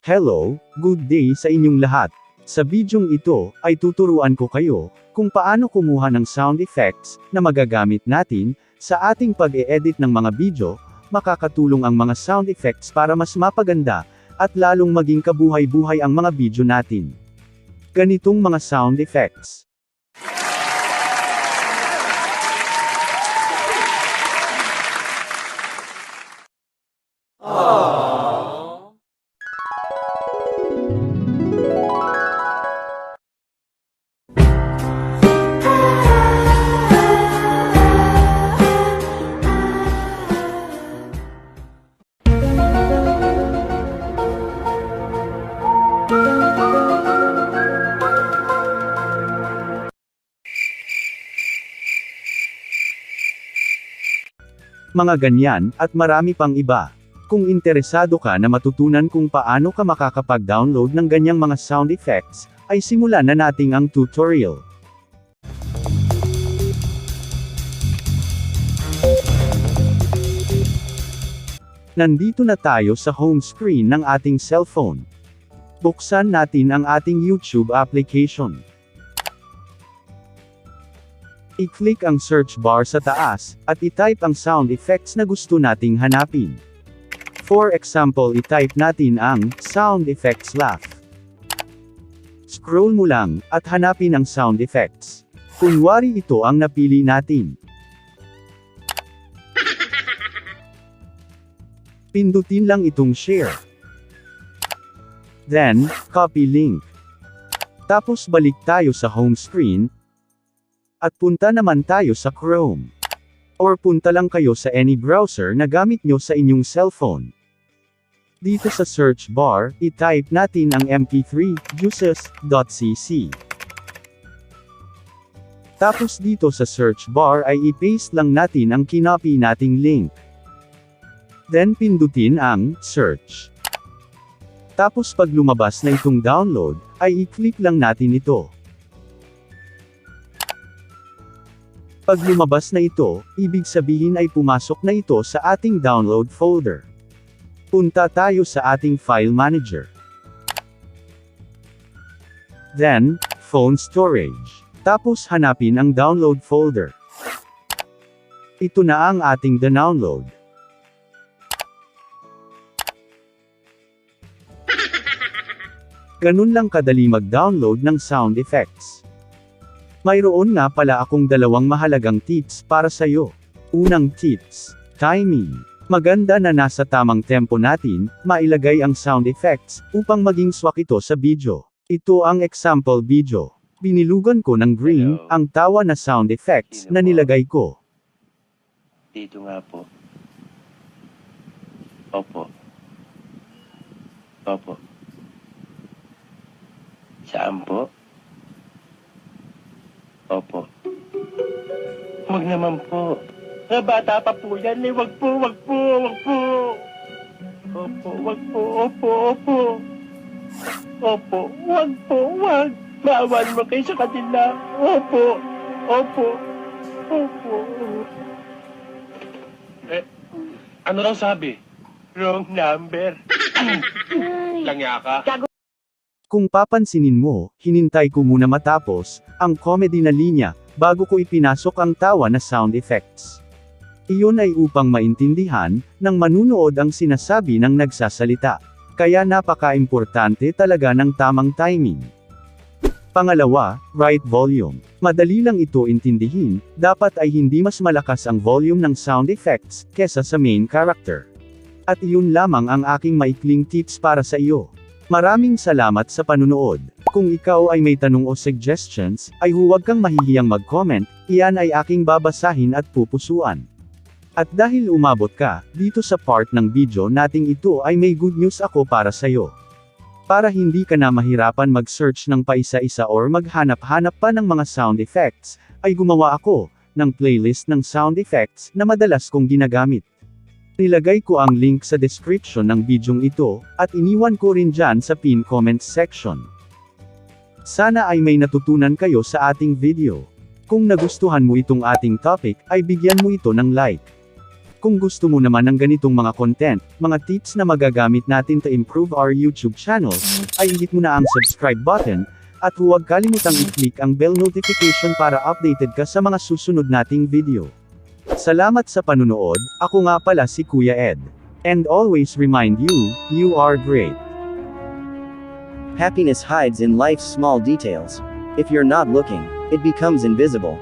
Hello, good day sa inyong lahat. Sa bidyong ito, ay tuturuan ko kayo, kung paano kumuha ng sound effects, na magagamit natin, sa ating pag-e-edit ng mga video. Makakatulong ang mga sound effects para mas mapaganda, at lalong maging kabuhay-buhay ang mga video natin. Ganitong mga sound effects. Mga ganyan, at marami pang iba. Kung interesado ka na matutunan kung paano ka makakapag-download ng ganyang mga sound effects, ay simulan na nating ang tutorial. Nandito na tayo sa home screen ng ating cellphone. Buksan natin ang ating YouTube application. I-click ang search bar sa taas, at i-type ang sound effects na gusto nating hanapin. For example, i-type natin ang sound effects laugh. Scroll mo lang, at hanapin ang sound effects. Kunwari ito ang napili natin. Pindutin lang itong share. Then, copy link. Tapos balik tayo sa home screen, at punta naman tayo sa Chrome. Or punta lang kayo sa any browser na gamit nyo sa inyong cellphone. Dito sa search bar, i-type natin ang mp3juices.cc. Tapos dito sa search bar ay i-paste lang natin ang kinopy nating link. Then pindutin ang search. Tapos pag lumabas na itong download, ay i-click lang natin ito. Pag lumabas na ito, ibig sabihin ay pumasok na ito sa ating download folder. Punta tayo sa ating file manager. Then, phone storage. Tapos hanapin ang download folder. Ito na ang ating download. Ganun lang kadali mag-download ng sound effects. Mayroon nga pala akong dalawang mahalagang tips para sa'yo. Unang tips, timing. Maganda na nasa tamang tempo natin, mailagay ang sound effects, upang maging swak ito sa video. Ito ang example video. Binilugan ko ng green, ang tawa na sound effects, na nilagay ko. Dito nga po. Opo. Opo. Saan po? Opo. Wag naman po. Bata pa po yan eh. Wag po, wag po, wag po. Opo, wag po, opo, opo. Opo, wag po, wag. Maawan mo kayo sa kanila. Opo, opo, opo. Ano raw sabi? Wrong number. Langya ka? Kung papansinin mo, hinintay ko muna matapos ang comedy na linya bago ko ipinasok ang tawa na sound effects. Iyon ay upang maintindihan ng manunood ang sinasabi ng nagsasalita. Kaya napaka-importante talaga ng tamang timing. Pangalawa, right volume. Madali lang ito intindihin, dapat ay hindi mas malakas ang volume ng sound effects kesa sa main character. At iyon lamang ang aking maikling tips para sa iyo. Maraming salamat sa panunood. Kung ikaw ay may tanong o suggestions, ay huwag kang mahihiyang mag-comment, iyan ay aking babasahin at pupusuan. At dahil umabot ka, dito sa part ng video nating ito ay may good news ako para sa'yo. Para hindi ka na mahirapan mag-search ng paisa-isa or maghanap-hanap pa ng mga sound effects, ay gumawa ako ng playlist ng sound effects na madalas kong ginagamit. Nilagay ko ang link sa description ng bidyong ito, at iniwan ko rin dyan sa pin comments section. Sana ay may natutunan kayo sa ating video. Kung nagustuhan mo itong ating topic, ay bigyan mo ito ng like. Kung gusto mo naman ng ganitong mga content, mga tips na magagamit natin to improve our YouTube channel, ay hit mo na ang subscribe button, at huwag kalimutang i-click ang bell notification para updated ka sa mga susunod nating video. Salamat sa panunood, ako nga pala si Kuya Ed. And always remind you, you are great. Happiness hides in life's small details. If you're not looking, it becomes invisible.